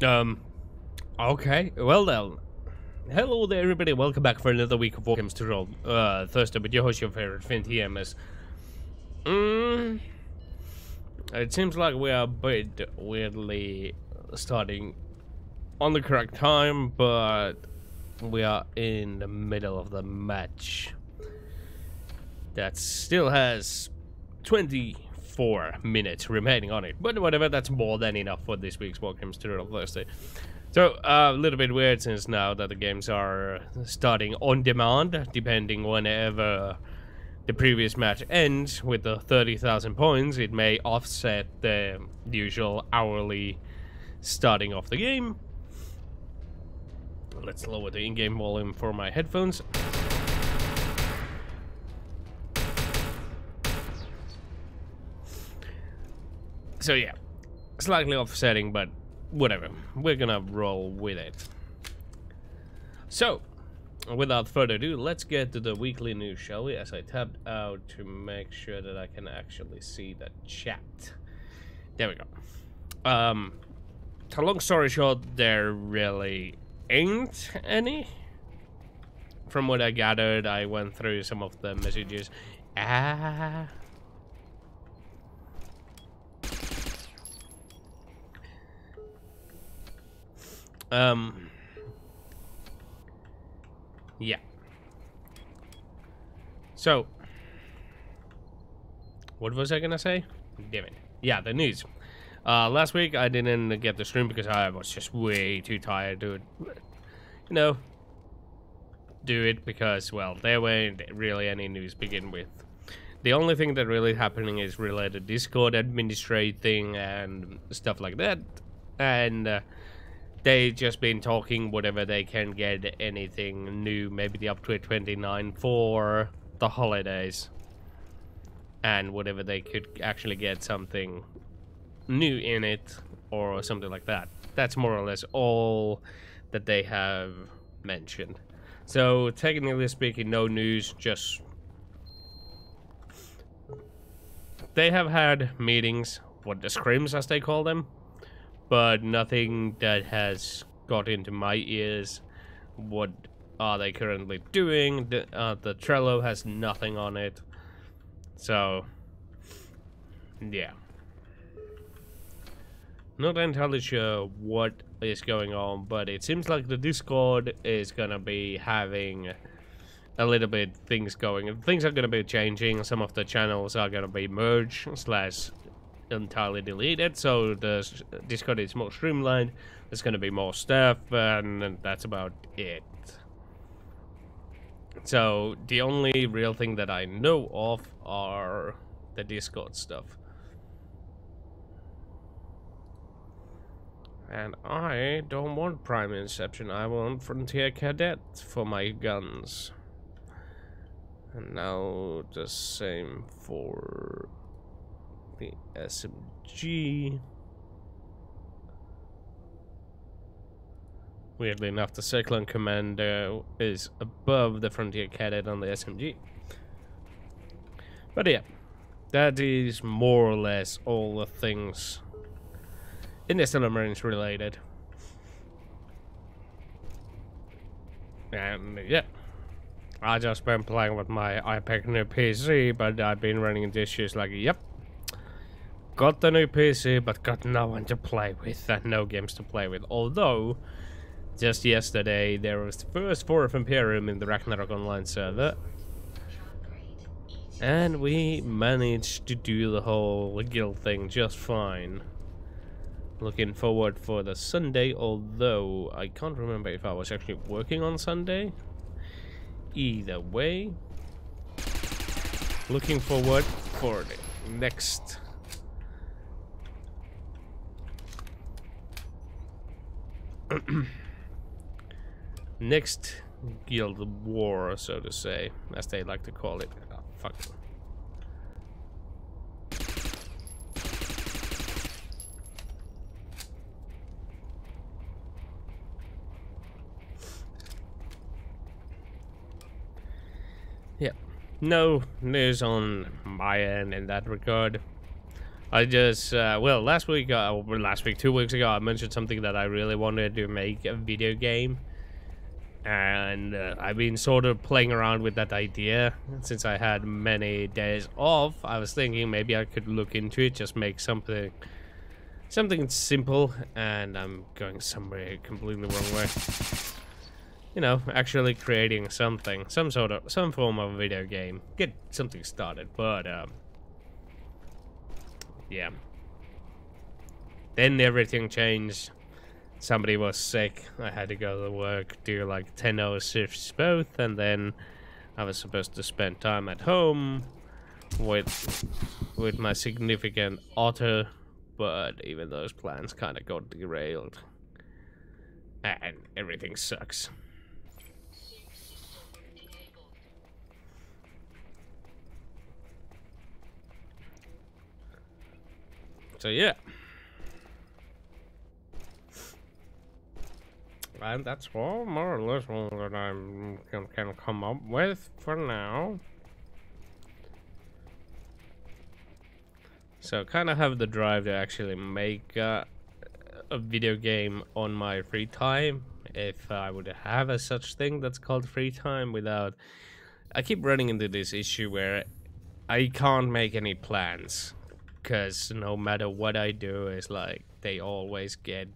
Um, okay, well then. Hello there everybody, welcome back for another week of Wargames to roll. Thursday with your host, your favorite Finn TMS. It seems like we are a bit weirdly starting on the correct time, but we are in the middle of the match. That still has 24 minutes remaining on it, but whatever, that's more than enough for this week's Wargames to roll Thursday. So, a little bit weird since now that the games are starting on demand, depending whenever the previous match ends with the 30,000 points, it may offset the usual hourly starting of the game. Let's lower the in-game volume for my headphones. So yeah, slightly offsetting, but whatever, we're gonna roll with it. So, without further ado, let's get to the weekly news, shall we? As I tapped out to make sure that I can actually see the chat. There we go. So long story short, there really ain't any. From what I gathered, I went through some of the messages. Yeah. So, what was I gonna say? Damn it. Yeah, the news. Last week I didn't get the stream because I was just way too tired to, you know, do it because, well, there weren't really any news to begin with. The only thing that really happening is related Discord administrating and stuff like that, and they just been talking whatever they can get anything new, maybe the upgrade 29 for the holidays, and whatever they could actually get something new in it or something like that. That's more or less all that they have mentioned. So technically speaking, no news, just they have had meetings, what the scrims as they call them, but nothing that has got into my ears. What are they currently doing? The Trello has nothing on it. So, yeah. Not entirely sure what is going on, but it seems like the Discord is gonna be having a little bit things going. Things are gonna be changing. Some of the channels are gonna be merged / entirely deleted, so the Discord is more streamlined. There's going to be more stuff, and that's about it. So the only real thing that I know of are the Discord stuff. And I don't want Prime Inception, I want Frontier Cadet for my guns. And now the same for the SMG. Weirdly enough, the Cyclone Commando is above the Frontier Cadet on the SMG. But yeah, that is more or less all the things Interstellar Marines related. And yeah, I just been playing with my iPad new PC, but I've been running into issues like, yep, got the new PC, but got no one to play with and no games to play with. Although, just yesterday, there was the first 4th Imperium in the Ragnarok Online server. And we managed to do the whole guild thing just fine. Looking forward for the Sunday, although I can't remember if I was actually working on Sunday. Either way, looking forward for the next next guild war, so to say, as they like to call it. Oh, fuck. Yeah, no news on my end in that regard. I just, well, last week, 2 weeks ago, I mentioned something that I really wanted to make a video game. And I've been sort of playing around with that idea since I had many days off. I was thinking maybe I could look into it, just make something simple, and I'm going somewhere completely wrong way. You know, actually creating something, some form of video game, get something started. But yeah, then everything changed. Somebody was sick. I had to go to work, do like 10-hour shifts both, and then I was supposed to spend time at home with my significant other, but even those plans kind of got derailed, and everything sucks. So yeah. And that's all more or less all that I can come up with for now. So kind of have the drive to actually make a video game on my free time, if I would have a such thing that's called free time, without... I keep running into this issue where I can't make any plans, because no matter what I do, it's like they always get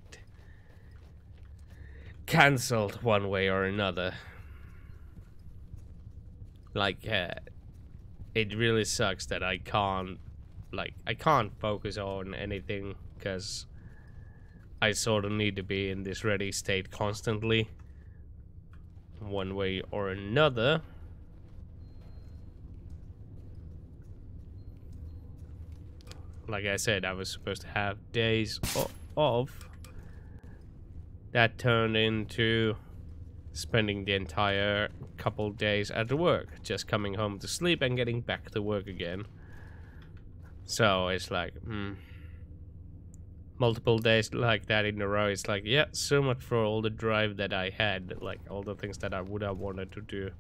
cancelled one way or another. Like it really sucks that I can't focus on anything, because I sort of need to be in this ready state constantly, one way or another. Like I said, I was supposed to have days off. That turned into spending the entire couple days at work, just coming home to sleep and getting back to work again. So it's like, multiple days like that in a row. It's like, yeah, so much for all the drive that I had, like all the things that I would have wanted to do.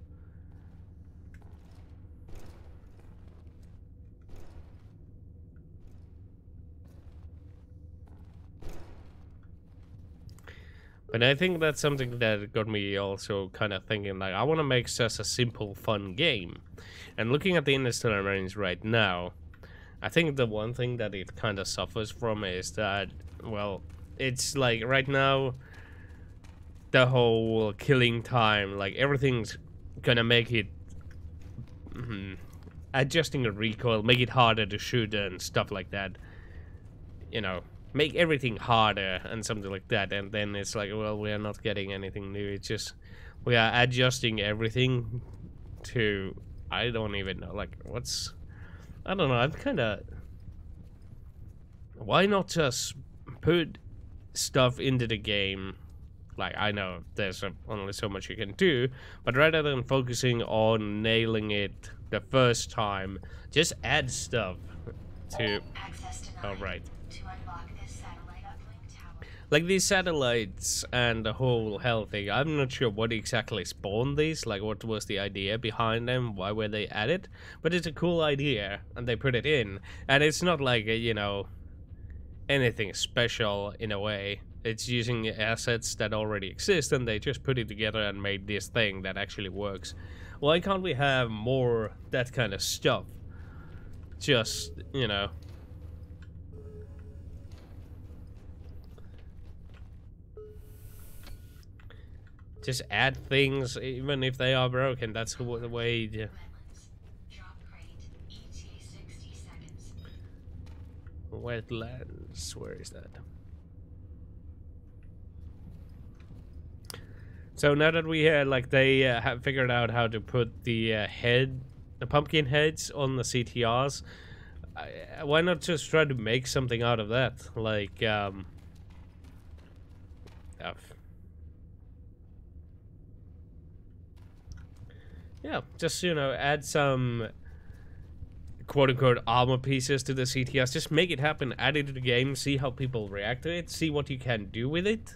But I think that's something that got me also kind of thinking, like, I want to make just a simple, fun game. And looking at the Interstellar Marines right now, I think the one thing that it kind of suffers from is that, well, it's like right now, the whole killing time, like everything's gonna make it, adjusting the recoil, make it harder to shoot and stuff like that, you know. Make everything harder and something like that, and then it's like, well, we are not getting anything new. It's just we are adjusting everything to, I don't even know, like what's, I don't know. I'm kind of, why not just put stuff into the game? Like, I know there's only so much you can do, but rather than focusing on nailing it the first time, just add stuff to. All right. Like these satellites and the whole hell thing, I'm not sure what exactly spawned these, like what was the idea behind them, why were they added, but it's a cool idea, and they put it in, and it's not like, you know, anything special in a way. It's using assets that already exist, and they just put it together and made this thing that actually works. Why can't we have more that kind of stuff? Just, you know... Just add things, even if they are broken. That's the way. Yeah. Wetlands. Where is that? So now that we like they have figured out how to put the pumpkin heads on the CTRs, why not just try to make something out of that? Like, yeah, just, you know, add some quote-unquote armor pieces to the CTRs. Just make it happen, add it to the game, see how people react to it, see what you can do with it,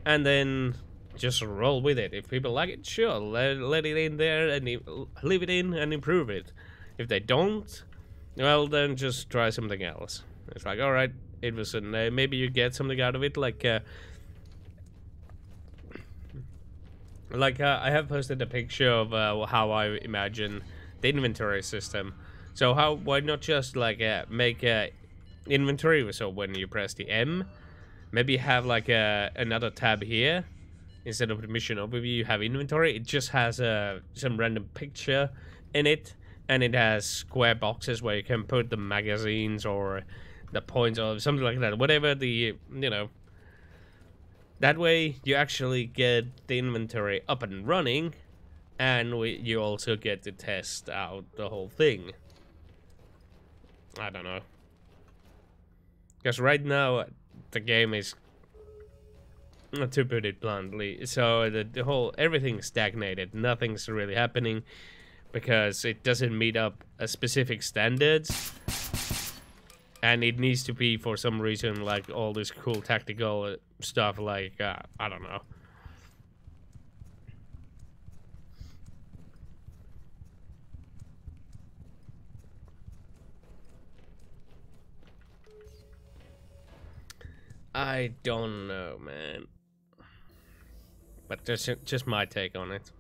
and then just roll with it. If people like it, sure, let it in there and leave it in and improve it. If they don't, well, then just try something else. It's like, all right, it was an maybe you get something out of it, like I have posted a picture of how I imagine the inventory system. So why not just like make a inventory? So when you press the M, maybe have like another tab here. Instead of the mission overview, you have inventory. It just has some random picture in it, and it has square boxes where you can put the magazines or the points or something like that. Whatever the, you know. That way, you actually get the inventory up and running, and you also get to test out the whole thing. I don't know. Because right now, the game is, to put it bluntly, so the whole, everything's stagnated. Nothing's really happening because it doesn't meet up a specific standards. And it needs to be, for some reason, like all this cool tactical stuff, like, I don't know. I don't know, man. But just my take on it.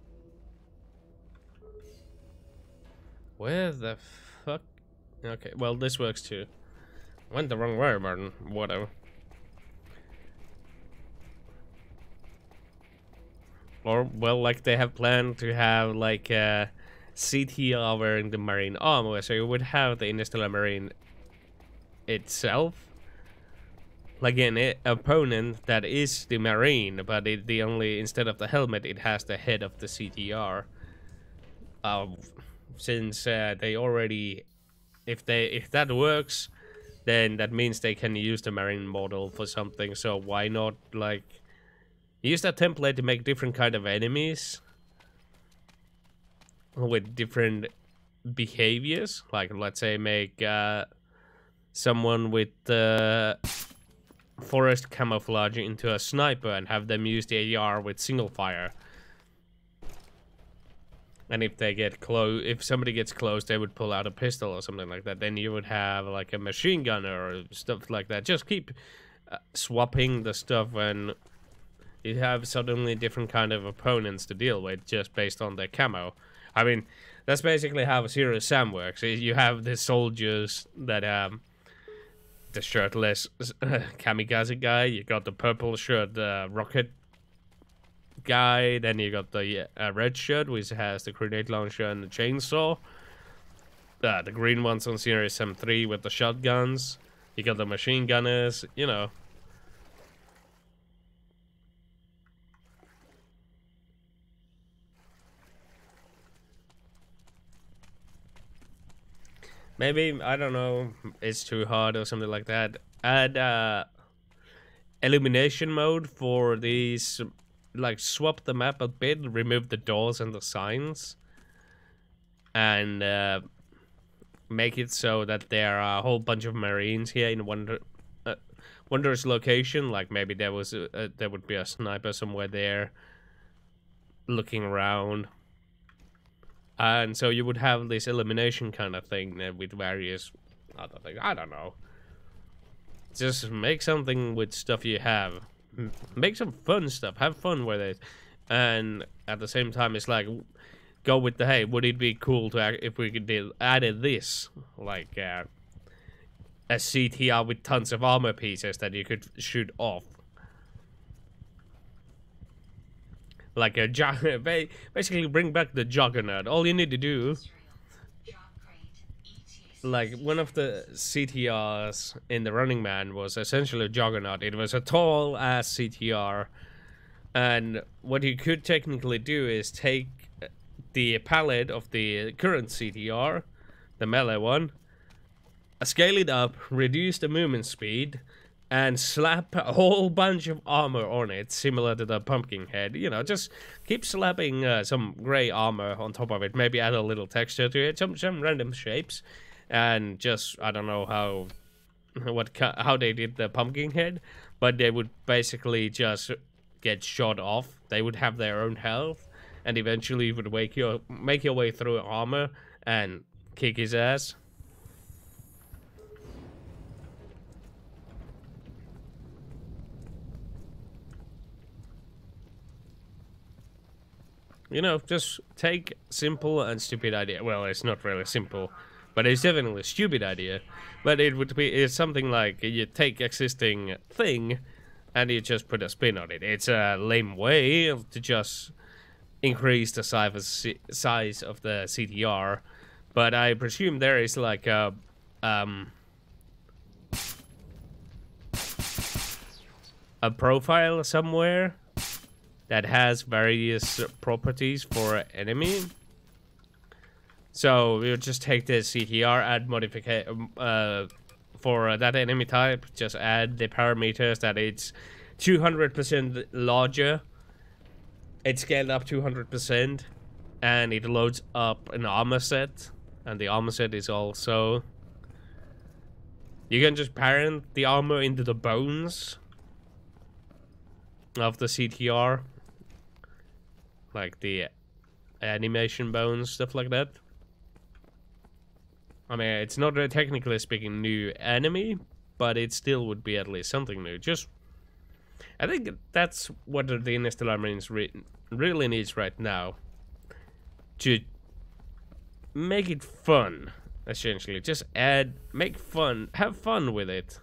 Where the fuck? Okay, well, this works too. Went the wrong way, Martin. Whatever. Or, well, like they have planned to have like a CTR wearing the marine armor, so you would have the Interstellar Marine itself, like an opponent that is the marine, but the only, instead of the helmet, it has the head of the CTR. Since they already, if that works, then that means they can use the marine model for something. So why not like use that template to make different kind of enemies with different behaviors? Like, let's say make someone with forest camouflage into a sniper and have them use the AR with single fire. And if they get close, if somebody gets close, they would pull out a pistol or something like that. Then you would have like a machine gunner or stuff like that. Just keep swapping the stuff, and you have suddenly different kind of opponents to deal with just based on their camo. I mean, that's basically how Serious Sam works. You have the soldiers that the shirtless kamikaze guy. You got the purple shirt, rocket guy. Then you got the red shirt, which has the grenade launcher and the chainsaw. The green ones on Serious Sam 3 with the shotguns. You got the machine gunners, you know. Maybe, I don't know, it's too hard or something like that. Add illumination mode for these, like swap the map a bit, remove the doors and the signs, and make it so that there are a whole bunch of Marines here in wondrous location. Like maybe there was there would be a sniper somewhere there looking around. And so you would have this elimination kind of thing with various other things. I don't know. Just make something with stuff you have. Make some fun stuff. Have fun with it. And at the same time, it's like, go with the, hey, would it be cool to if we could added this? Like a CTR with tons of armor pieces that you could shoot off. Like a basically bring back the Juggernaut. All you need to do, like one of the CTRs in the Running Man was essentially a Juggernaut. It was a tall ass CTR, and what you could technically do is take the palette of the current CTR, the melee one, scale it up, reduce the movement speed, and slap a whole bunch of armor on it, similar to the pumpkin head. You know, just keep slapping some gray armor on top of it. Maybe add a little texture to it, some random shapes, and just, I don't know how they did the pumpkin head, but they would basically just get shot off. They would have their own health, and eventually you would make your way through armor and kick his ass. you know, just take simple and stupid idea. Well, it's not really simple, but it's definitely a stupid idea. But it's something like you take existing thing and you just put a spin on it. It's a lame way to just increase the size of the CTR, but I presume there is like a profile somewhere that has various properties for enemy. So we'll just take the CTR, add modification for that enemy type, just add the parameters that it's 200% larger. It's scaled up 200%, and it loads up an armor set, and the armor set is also... You can just parent the armor into the bones of the CTR, like the animation bones, stuff like that. I mean, it's not a technically speaking new enemy, but it still would be at least something new. Just, I think that's what the Interstellar Marines really needs right now. To make it fun, essentially. Just make fun, have fun with it.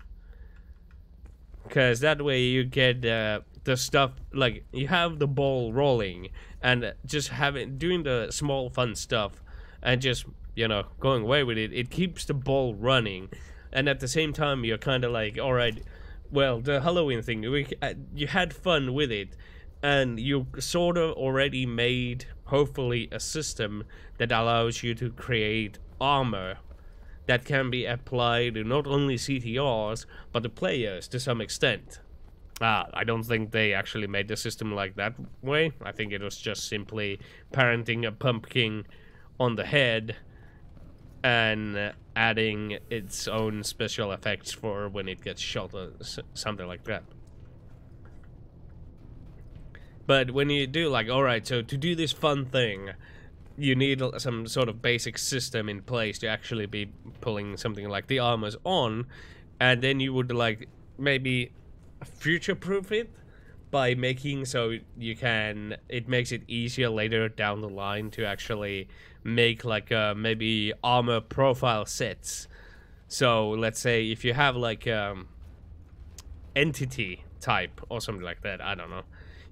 Because that way you get the stuff, like, you have the ball rolling, and just doing the small fun stuff, and just, you know, going away with it. It keeps the ball running, and at the same time you're kind of like, alright, well, the Halloween thing, you had fun with it, and you sort of already made, hopefully, a system that allows you to create armor that can be applied to not only CTRs, but the players to some extent. I don't think they actually made the system like that way. I think it was just simply parenting a pumpkin on the head and adding its own special effects for when it gets shot or something like that. But when you do, like, alright, so to do this fun thing, you need some sort of basic system in place to actually be pulling something like the armors on, and then you would, like, maybe future-proof it by making so it makes it easier later down the line to actually make, like, maybe armor profile sets. So let's say if you have, like, entity type or something like that, I don't know,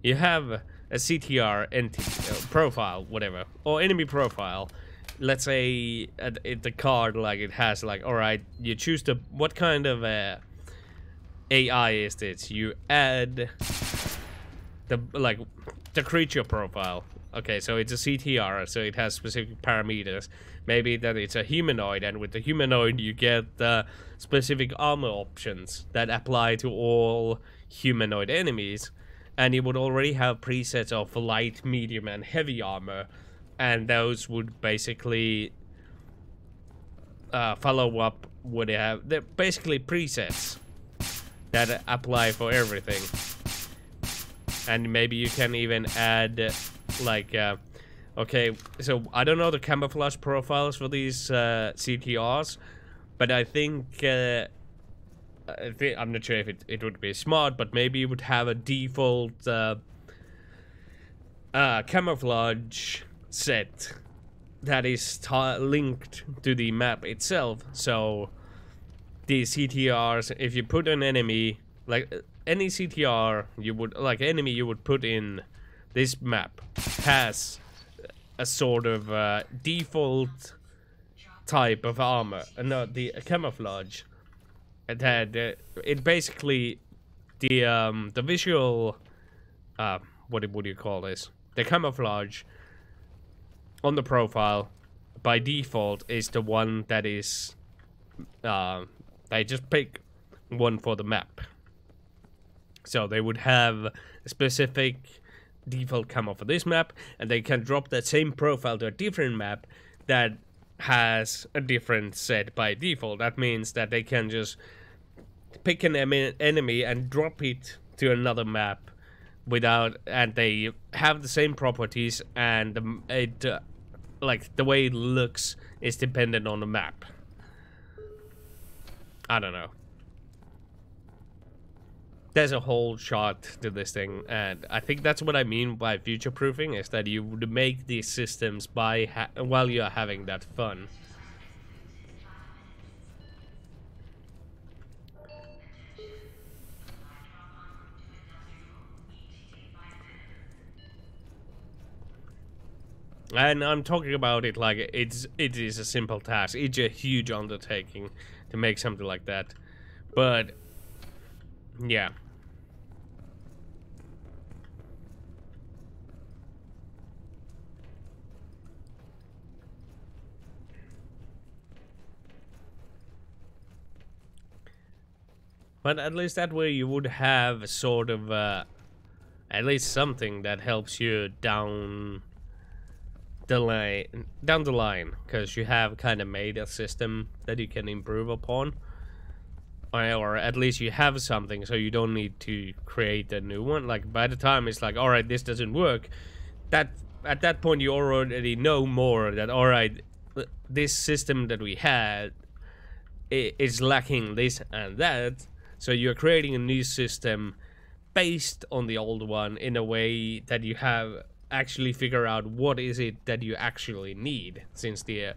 you have a CTR entity profile, whatever, or enemy profile. Let's say the card, like, it has, like, alright, you choose what kind of AI is this? You add the creature profile. Okay, so it's a CTR, so it has specific parameters. Maybe that it's a humanoid, and with the humanoid you get the specific armor options that apply to all humanoid enemies. And you would already have presets of light, medium, and heavy armor, and those would basically follow up what they have. They're basically presets that apply for everything. And maybe you can even add, like, okay, so I don't know the camouflage profiles for these CTRs, but I think I'm not sure if it would be smart, but maybe you would have a default camouflage set that is linked to the map itself. So the CTRs, if you put an enemy, like any CTR enemy you would put in this map, has a sort of default type of armor, not the camouflage. That it basically the visual what would you call this? The camouflage on the profile by default is the one that is they just pick one for the map. So they would have a specific default camo for this map, and they can drop that same profile to a different map that has a different set by default. That means that they can just pick an enemy and drop it to another map and they have the same properties, and like the way it looks is dependent on the map. I don't know. there's a whole shot to this thing, and I think that's what I mean by future proofing, is that you would make these systems by while you're having that fun. And I'm talking about it like it is a simple task. It's a huge undertaking to make something like that. But yeah. But at least that way you would have sort of at least something that helps you down the line, because you have kind of made a system that you can improve upon, or at least you have something, so you don't need to create a new one. Like by the time it's like, all right, this doesn't work, that at that point you already know more that, all right, this system that we had is lacking this and that, so you're creating a new system based on the old one in a way that you have actually figure out what is it that you actually need, since the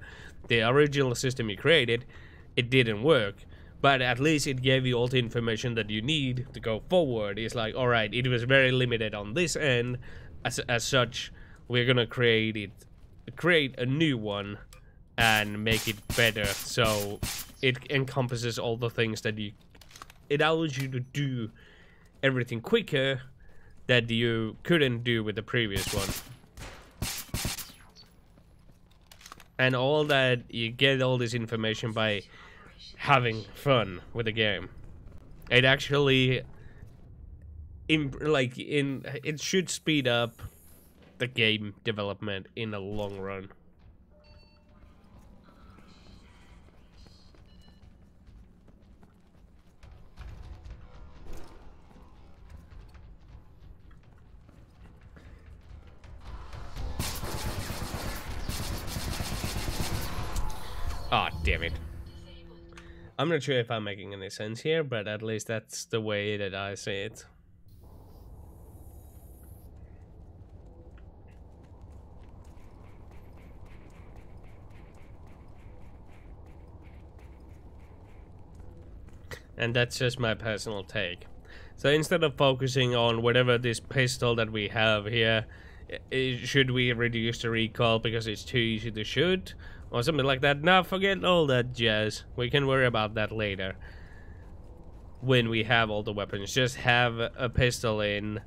original system you created, it didn't work, but at least it gave you all the information that you need to go forward. It's like, all right, it was very limited on this end, as such we're gonna create a new one and make it better, so it encompasses all the things that it allows you to do everything quicker that you couldn't do with the previous one. And all that, you get all this information by having fun with the game. It actually it should speed up the game development in the long run. Ah, oh, damn it. I'm not sure if I'm making any sense here, but at least that's the way that I see it. And that's just my personal take. So instead of focusing on whatever this pistol that we have here, should we reduce the recoil because it's too easy to shoot? Or something like that. Now forget all that jazz. We can worry about that later. When we have all the weapons. Just have a pistol in.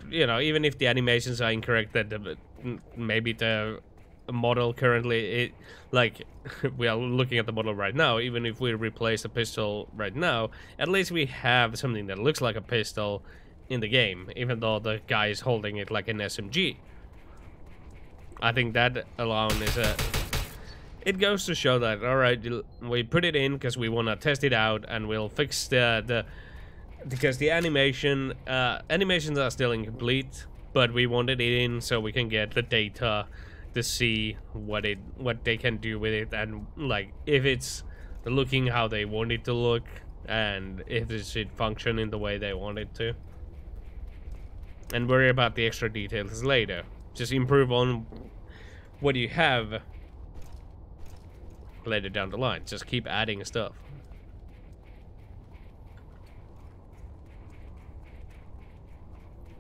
You know, even if the animations are incorrect, that maybe the model currently, like, we are looking at the model right now, even if we replace the pistol right now, at least we have something that looks like a pistol in the game, even though the guy is holding it like an SMG. I think that alone is it goes to show that, alright, we put it in because we want to test it out, and we'll fix because the animations are still incomplete, but we wanted it in so we can get the data to see what they can do with it, and like if it's looking how they want it to look, and if it should function in the way they want it to. And worry about the extra details later. Just improve on what you have later down the line. Just keep adding stuff.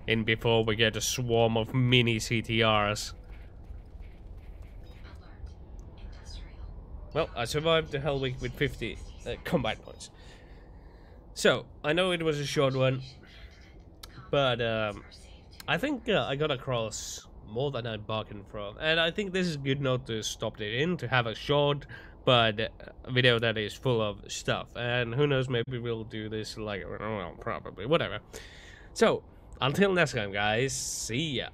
In before we get a swarm of mini CTRs. Well, I survived the Hell Week with 50 combat points. So, I know it was a short one, but I think I got across more than I bargained for. And I think this is a good note to stop it in, to have a short but video that is full of stuff. And who knows, maybe we'll do this like, well, probably, whatever. So, until next time, guys, see ya.